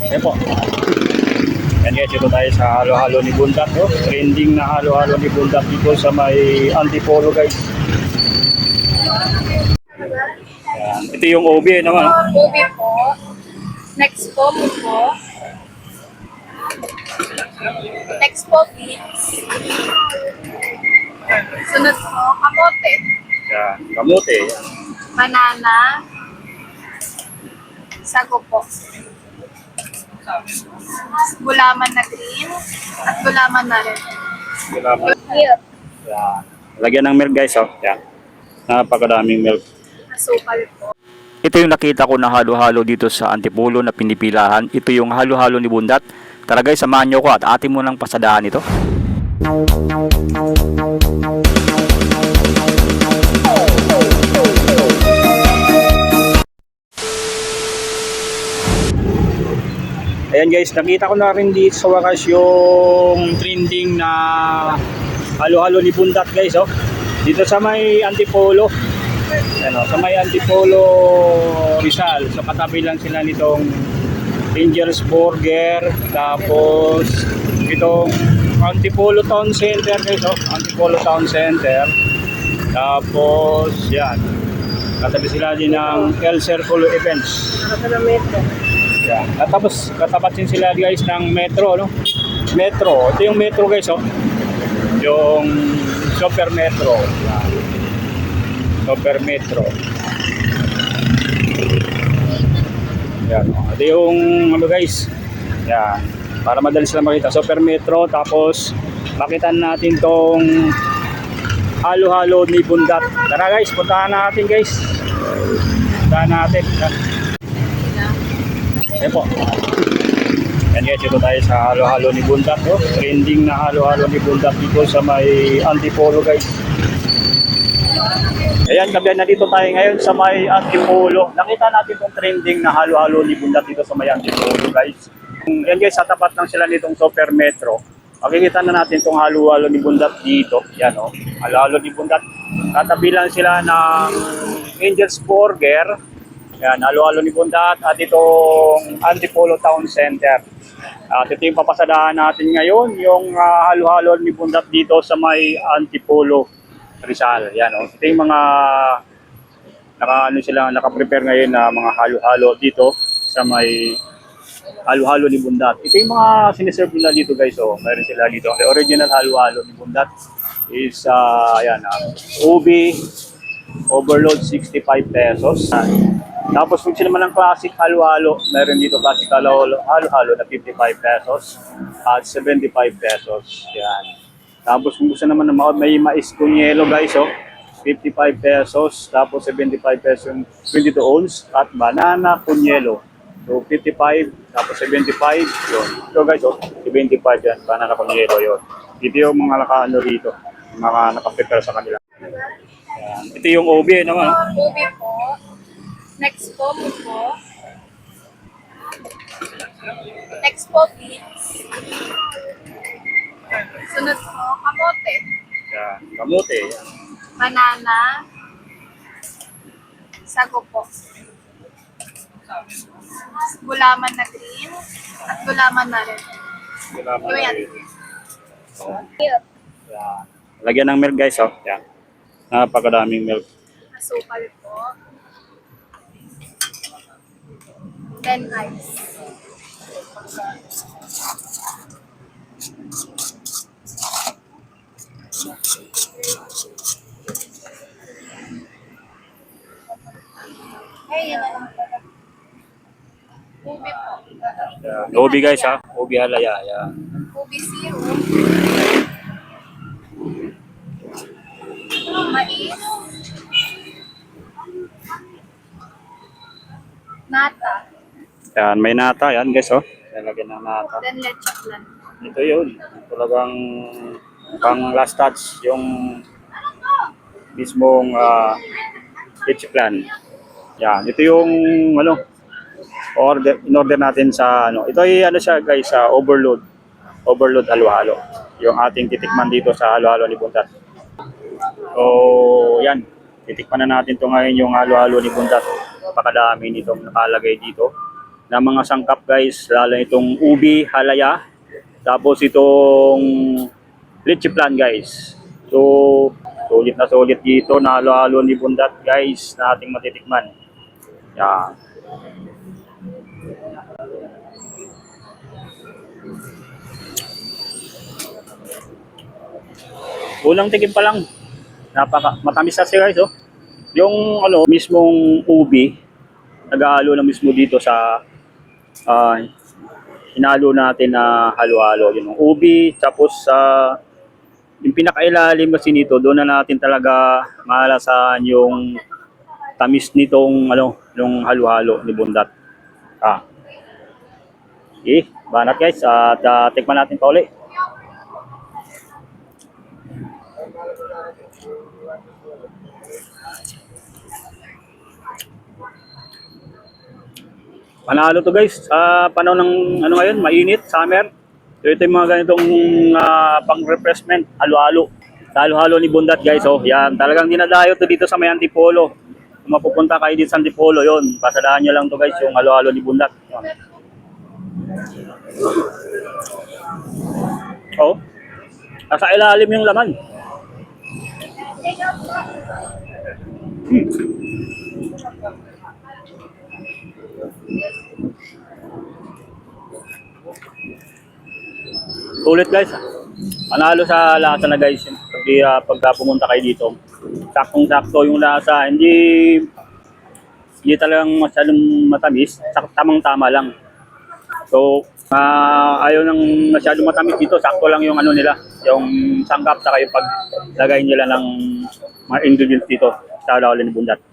Ayan po. Yan guys, ito tayo sa halo-halo ni Bundat. No? Trending na halo-halo ni Bundat dito sa may Antipolo guys. Yan. Ito yung OB naman. OB po. Next po po. Next po, please. Sunod po, kamote. Yan. Kamote. Banana. Sago po. Gulaman na green. At gulaman na red. Milk. Yan. Lagyan ng milk guys. Oh. Yan. Napakadaming milk. Asukal po. Ito yung nakita ko na halo-halo dito sa Antipolo na pinipilahan. Ito yung halo-halo ni Bundat. Tara guys, samahan nyo ko at atin mo nang pasadaan ito. Ayan guys, nakita ko na rin dito sa wakas yung trending na halo-halo ni Bundat guys. Oh. Dito sa may Antipolo. Ano, sa may Antipolo Rizal. So katabi lang sila nitong Angel's Burger. Tapos itong Antipolo Town Center guys. Oh. Antipolo Town Center. Tapos yan. Katabi sila din ng El Circulo Events. Yan. At tapos katapat din sila guys ng Metro, no? Metro. Ito yung Metro guys, oh. Yung Super Metro. Yan. Super Metro. Yan, oh. Ito yung ano guys. Yan. Para madali sila makita. Super Metro. Tapos makita natin tong halo-halo ni Bundat. Tara guys, puntahan natin guys. Puntahan natin. Yan. Ayan po. Yan guys, ito tayo sa halo-halo ni Bundat. No? Trending na halo-halo ni Bundat dito sa may Antipolo guys. Ayan, gabihan na dito tayo ngayon sa may Antipolo. Nakita natin itong trending na halo-halo ni Bundat dito sa may Antipolo guys. Ayan guys, sa tapat lang sila nitong Super Metro. Makikita na natin itong halo-halo ni Bundat dito. Yan o, halo-halo ni Bundat. Katabi lang sila ng Angel's Burger. Yan, halo-halo ni Bundat at itong Antipolo Town Center. At ito yung papasadahan natin ngayon, yung halo-halo ni Bundat dito sa may Antipolo Rizal. Yan, oh. Ito yung mga naka-prepare ngayon na mga halo-halo dito sa may halo-halo ni Bundat. Ito yung mga siniserve nila dito guys. Oh. Mayroon sila dito. The original halo-halo ni Bundat is ubi overload 65 pesos. Tapos kung sila man ng classic halo-halo, meron dito classic halo-halo na 55 pesos at 75 pesos. Yan. Tapos kung gusto naman na may mais kunyelo guys, oh, 55 pesos, tapos 75 pesos 22 ounce at banana kunyelo. So 55, tapos 75, yun. So guys, oh, 75 yan, banana kunyelo yun. Dito yung mga naka-ano dito, mga naka-prepare sa kanila. Yan. Ito yung OB naman. OB po. Next po po. Next po, please. Sunod po, kamote. Yan. Kamote. Yan. Banana. Sago po. Gulaman na green. At gulaman na red. Gulaman Yan. Yan. Lagyan ng milk guys, oh. Yan. Napakadaming milk. Asukal po. Then ice. Ay, yun na lang pala. Ubi po. Yan. OB guys, ha. OB halaya. Yan. Ubi zero. Mais. Nata. Yan, may nata. Yan guys, oh. Yan, lagyan ng nata. Then leche flan. Ito yun. Talagang pang last touch yung mismong leche plan. Yan, ito yung ano, in-order natin sa ano. Ito ay ano siya guys, overload. Overload halo-halo. Yung ating titikman dito sa halo-halo ni Bundat. So, yan. Titikman na natin to ngayon yung halo-halo ni Bundat. Napakadami nitong nakalagay dito. na mga sangkap guys, lalo itong ubi, halaya, tapos itong leche plan guys. So, sulit na sulit dito na halo-halo ni Bundat guys na ating matitikman. Yan. Unang tikim pa lang, matamis na siya guys, oh. Yung ano, mismong ubi, nag-ahalo na mismo dito sa hinalo natin na halo-halo. Yung ubi, tapos yung pinakailalim kasi nito, doon na natin talaga malasahan yung tamis nitong ano, yung halo-halo ni Bundat. Okay, banat guys, at tikman natin pa uli. Panalo to guys, sa panahon ng ano ngayon, mainit, summer. So ito yung mga ganitong pang-refreshment, halo-halo. Halo-halo ni Bundat guys, oh. Yan, talagang dinadayo to dito sa may Antipolo. Kung mapupunta kayo dito sa Antipolo, yon, pasadahan nyo lang to guys, yung halo-halo ni Bundat. Yan. Oh, nasa ilalim yung laman. Ulit guys, panalo sa lasa na guys. Pagka pumunta kayo dito, saktong-sakto yung lasa, hindi talagang masyadong matamis, tamang-tama lang. So, ayaw nang masyadong matamis dito, sakto lang yung ano nila, yung sangkap sa kayo paglagay nila ng mga ingredients dito sa halo-halo ni Bundat.